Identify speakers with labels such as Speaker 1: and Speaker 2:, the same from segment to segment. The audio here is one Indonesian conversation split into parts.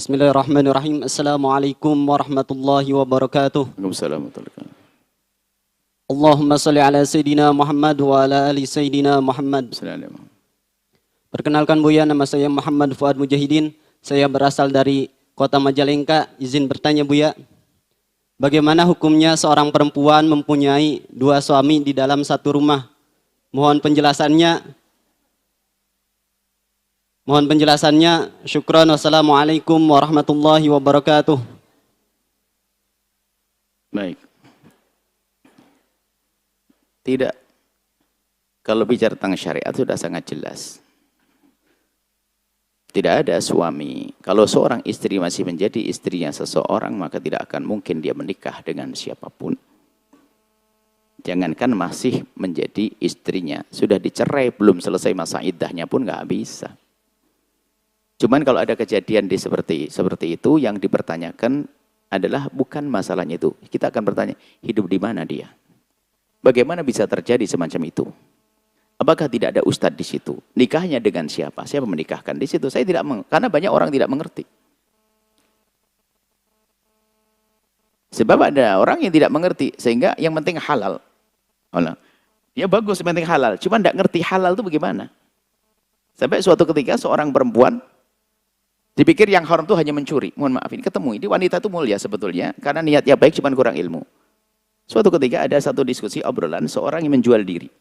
Speaker 1: Bismillahirrahmanirrahim. Assalamualaikum warahmatullahi wabarakatuh.
Speaker 2: Waalaikumsalam warahmatullahi wabarakatuh.
Speaker 1: Allahumma salli ala Sayyidina Muhammad wa ala ali Sayyidina Muhammad.
Speaker 2: Assalamualaikum.
Speaker 1: Perkenalkan Buya, nama saya Muhammad Fuad Mujahidin. Saya berasal dari kota Majalengka. Izin bertanya Buya, bagaimana hukumnya seorang perempuan mempunyai dua suami di dalam satu rumah? Mohon penjelasannya. Syukran. Wassalamualaikum warahmatullahi wabarakatuh.
Speaker 2: Baik. Tidak. Kalau bicara tentang syariat sudah sangat jelas. Tidak ada suami. Kalau seorang istri masih menjadi istrinya seseorang, maka tidak akan mungkin dia menikah dengan siapapun. Jangankan masih menjadi istrinya, sudah dicerai belum selesai masa iddahnya pun nggak bisa. Cuman kalau ada kejadian seperti itu, yang dipertanyakan adalah bukan masalahnya itu. Kita akan bertanya, hidup di mana dia? Bagaimana bisa terjadi semacam itu? Apakah tidak ada ustadz di situ? Nikahnya dengan siapa? Siapa menikahkan di situ? Saya tidak karena banyak orang tidak mengerti. Sebab ada orang yang tidak mengerti, sehingga yang penting halal. Ya bagus, yang penting halal. Cuma tidak ngerti halal itu bagaimana. Sampai suatu ketika seorang perempuan dipikir yang haram itu hanya mencuri. Mohon maaf, ini ketemu. Ini wanita itu mulia sebetulnya, karena niatnya baik, cuma kurang ilmu. Suatu ketika ada satu diskusi obrolan, seorang yang menjual diri.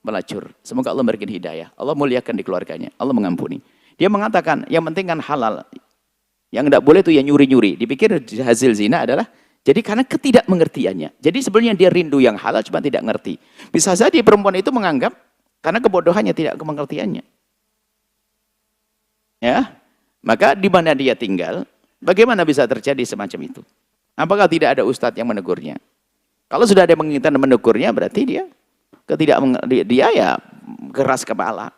Speaker 2: Melacur. Semoga Allah memberikan hidayah. Allah muliakan di keluarganya. Allah mengampuni. Dia mengatakan, yang penting kan halal. Yang tidak boleh itu ya nyuri-nyuri. Dipikir hasil zina adalah, jadi karena ketidakmengertiannya. Jadi sebenarnya dia rindu yang halal, cuma tidak ngerti. Bisa saja perempuan itu menganggap, karena kebodohannya, tidak kemengertiannya. Ya, maka di mana dia tinggal, bagaimana bisa terjadi semacam itu? Apakah tidak ada ustadz yang menegurnya? Kalau sudah ada yang menginginkan menegurnya, berarti dia ya keras kepala.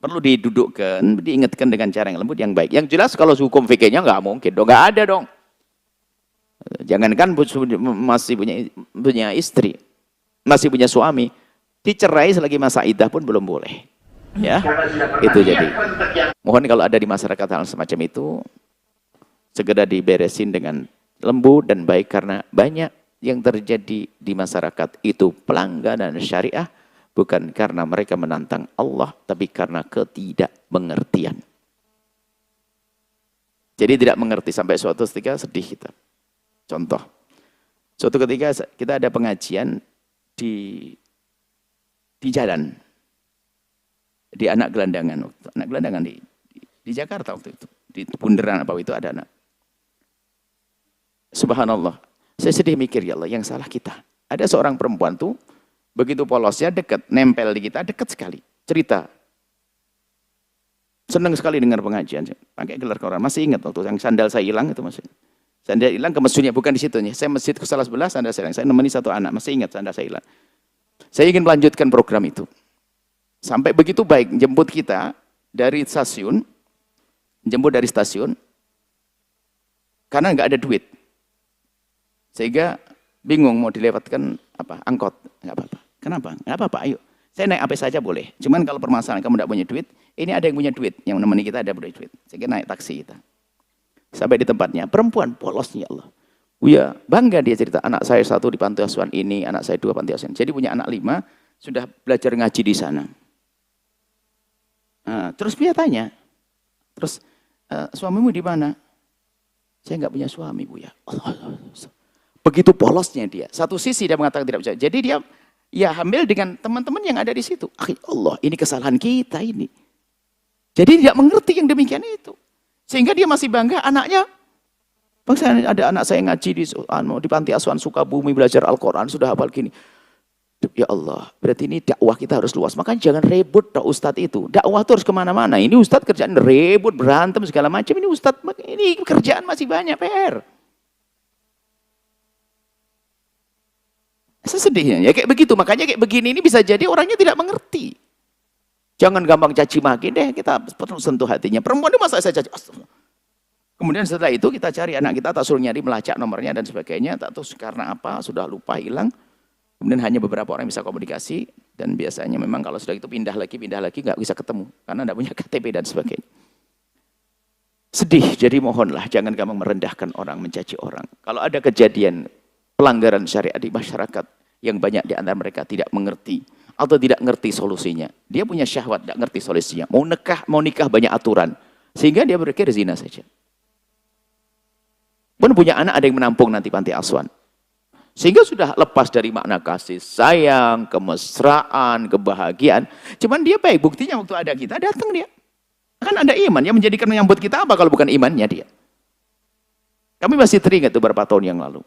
Speaker 2: Perlu didudukkan, diingatkan dengan cara yang lembut, yang baik. Yang jelas kalau hukum fikihnya nggak mungkin dong, nggak ada dong. Jangankan masih punya istri, masih punya suami, dicerai selagi masa iddah pun belum boleh. Ya, itu jadi. Mohon kalau ada di masyarakat hal semacam itu, segera diberesin dengan lembut dan baik, karena banyak yang terjadi di masyarakat itu pelanggaran syariah, bukan karena mereka menantang Allah, tapi karena ketidakmengertian. Jadi tidak mengerti, sampai suatu ketika sedih kita. Contoh, suatu ketika kita ada pengajian di jalan. Di anak gelandangan di Jakarta waktu itu, di Bundaran apa itu ada anak. Subhanallah, saya sedih mikir, ya Allah, yang salah kita. Ada seorang perempuan tuh begitu polosnya, dekat, nempel di kita, dekat sekali. Cerita, senang sekali dengar pengajian, pakai gelar koran. Masih ingat waktu yang sandal saya hilang itu, masih. Sandal hilang ke masjidnya, bukan di situ. Saya masjid ke salah sebelah, sandal saya hilang. Saya nemeni satu anak, masih ingat sandal saya hilang. Saya ingin melanjutkan program itu. Sampai begitu baik, jemput kita dari stasiun, karena nggak ada duit. Sehingga bingung mau dilewatkan angkot, nggak apa-apa. Kenapa? Nggak apa-apa, ayo. Saya naik apa saja boleh. Cuman kalau permasalahan kamu nggak punya duit, ini ada yang punya duit, yang menemani kita ada punya duit. Sehingga naik taksi kita. Sampai di tempatnya, perempuan polosnya, ya Allah. Buya, bangga dia cerita, anak saya 1 di panti asuhan ini, anak saya 2 panti asuhan. Jadi punya anak 5, sudah belajar ngaji di sana. Nah, terus dia tanya, terus suamimu di mana? Saya nggak punya suami, Bu ya. Allah. Begitu polosnya dia. Satu sisi dia mengatakan tidak percaya. Jadi dia ya hamil dengan teman-teman yang ada di situ. Allah, ini kesalahan kita ini. Jadi tidak mengerti yang demikian itu. Sehingga dia masih bangga anaknya. Bang, ada anak saya ngaji di panti asuhan Sukabumi, belajar Al-Quran, sudah hafal gini. Ya Allah, berarti ini dakwah kita harus luas. Makanya jangan ribut ustadz itu. Dakwah itu harus kemana-mana. Ini ustadz kerjaan ribut, berantem, segala macam. Ini ustadz, ini kerjaan masih banyak, PR. Sesedihnya, ya kayak begitu. Makanya kayak begini ini bisa jadi orangnya tidak mengerti. Jangan gampang caci maki deh, kita perlu sentuh hatinya. Perempuan itu masa saya caci? Kemudian setelah itu kita cari anak kita, tak suruh nyari, melacak nomornya dan sebagainya. Tak tahu karena apa, sudah lupa, hilang. Kemudian hanya beberapa orang yang bisa komunikasi, dan biasanya memang kalau sudah itu pindah lagi nggak bisa ketemu karena nggak punya KTP dan sebagainya. Sedih, jadi mohonlah jangan gampang merendahkan orang, mencaci orang. Kalau ada kejadian pelanggaran syariat di masyarakat yang banyak di antara mereka tidak mengerti atau tidak ngerti solusinya. Dia punya syahwat, tidak ngerti solusinya. Mau nikah banyak aturan. Sehingga dia berpikir zina saja. Pun punya anak ada yang menampung nanti panti asuhan. Sehingga sudah lepas dari makna kasih sayang, kemesraan, kebahagiaan. Cuman dia baik, buktinya waktu ada kita datang dia. Kan ada iman yang menjadikan menyambut kita apa kalau bukan imannya dia. Kami masih teringat itu beberapa tahun yang lalu.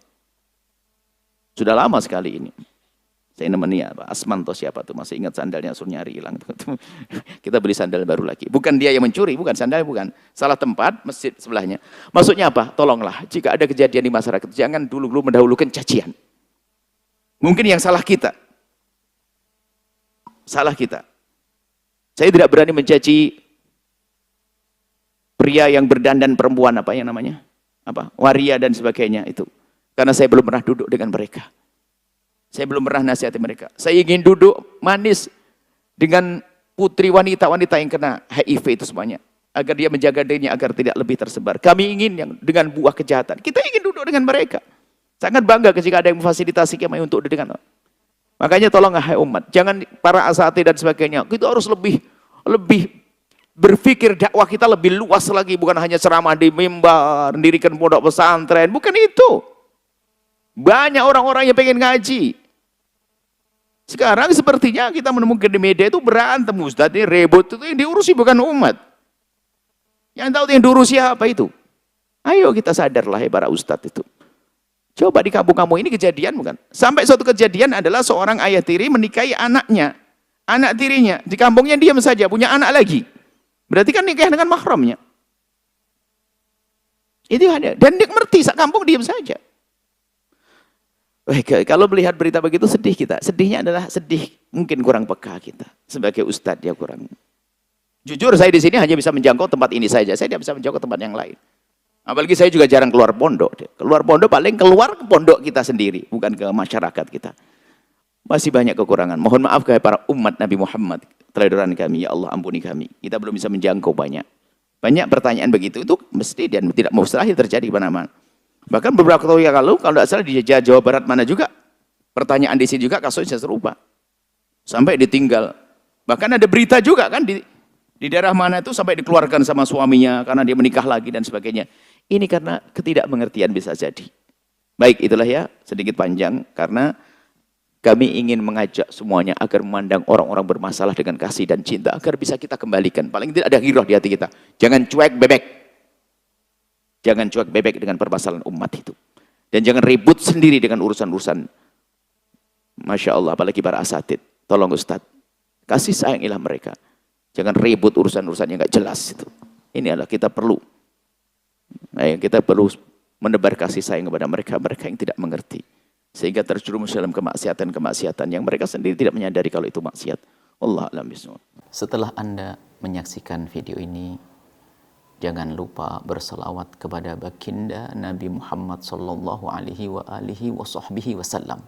Speaker 2: Sudah lama sekali ini. Saya nemeni Pak Asmanto siapa tuh, masih ingat sandalnya suruh nyari hilang. Kita beli sandal baru lagi. Bukan dia yang mencuri, bukan sandal, bukan. Salah tempat, masjid sebelahnya. Maksudnya apa? Tolonglah, jika ada kejadian di masyarakat, jangan dulu-dulu mendahulukan cacian. Mungkin yang salah kita. Salah kita. Saya tidak berani mencaci pria yang berdandan perempuan, apa yang namanya? Apa? Waria dan sebagainya itu. Karena saya belum pernah duduk dengan mereka. Saya belum pernah nasihati mereka. Saya ingin duduk manis dengan putri wanita-wanita yang kena HIV itu semuanya. Agar dia menjaga dirinya agar tidak lebih tersebar. Kami ingin yang dengan buah kejahatan. Kita ingin duduk dengan mereka. Sangat bangga ketika ada yang memfasilitasi kami untuk duduk dengan. Makanya tolong hai umat. Jangan para asatidz dan sebagainya. Kita harus lebih berpikir dakwah kita lebih luas lagi. Bukan hanya ceramah di mimbar, mendirikan pondok pesantren. Bukan itu. Banyak orang-orang yang pengen ngaji. Sekarang sepertinya kita menemukan di media itu berantem Ustaz, ini rebut itu yang diurusi bukan umat. Yang tahu yang diurusi apa itu? Ayo kita sadarlah ya para Ustaz itu. Coba di kampung-kampung ini kejadian bukan? Sampai suatu kejadian adalah seorang ayah tiri menikahi anaknya. Anak tirinya. Di kampungnya diam saja, punya anak lagi. Berarti kan nikah dengan mahramnya. Itu ada. Dan dia ngerti, sak kampung diam saja. Baik, kalau melihat berita begitu sedih kita. Sedihnya adalah sedih mungkin kurang peka kita. Sebagai ustadz dia kurang. Jujur saya di sini hanya bisa menjangkau tempat ini saja. Saya tidak bisa menjangkau tempat yang lain. Apalagi saya juga jarang keluar pondok. Keluar pondok paling keluar ke pondok kita sendiri. Bukan ke masyarakat kita. Masih banyak kekurangan. Mohon maaf kepada para umat Nabi Muhammad. Teladan kami, ya Allah ampuni kami. Kita belum bisa menjangkau banyak. Banyak pertanyaan begitu itu mesti dan tidak mustahil terjadi di mana-mana. Bahkan beberapa tahun yang lalu, kalau tidak salah di Jawa Barat mana juga, pertanyaan di sini juga kasusnya serupa. Sampai ditinggal. Bahkan ada berita juga kan di daerah mana itu sampai dikeluarkan sama suaminya karena dia menikah lagi dan sebagainya. Ini karena ketidakmengertian bisa jadi. Baik, itulah ya sedikit panjang karena kami ingin mengajak semuanya agar memandang orang-orang bermasalah dengan kasih dan cinta agar bisa kita kembalikan. Paling tidak ada ghirah di hati kita. Jangan cuek bebek. Jangan cuek bebek dengan permasalahan umat itu. Dan jangan ribut sendiri dengan urusan-urusan. Masya Allah, apalagi para asatid. Tolong Ustaz, kasih sayangilah mereka. Jangan ribut urusan-urusan yang gak jelas itu. Ini adalah kita perlu. Kita perlu menebar kasih sayang kepada mereka yang tidak mengerti. Sehingga terjerumus dalam kemaksiatan-kemaksiatan yang mereka sendiri tidak menyadari kalau itu maksiat. Allah a'lam bishawab.
Speaker 3: Setelah Anda menyaksikan video ini, jangan lupa berselawat kepada baginda Nabi Muhammad sallallahu alaihi wa alihi wa sahbihi wasallam.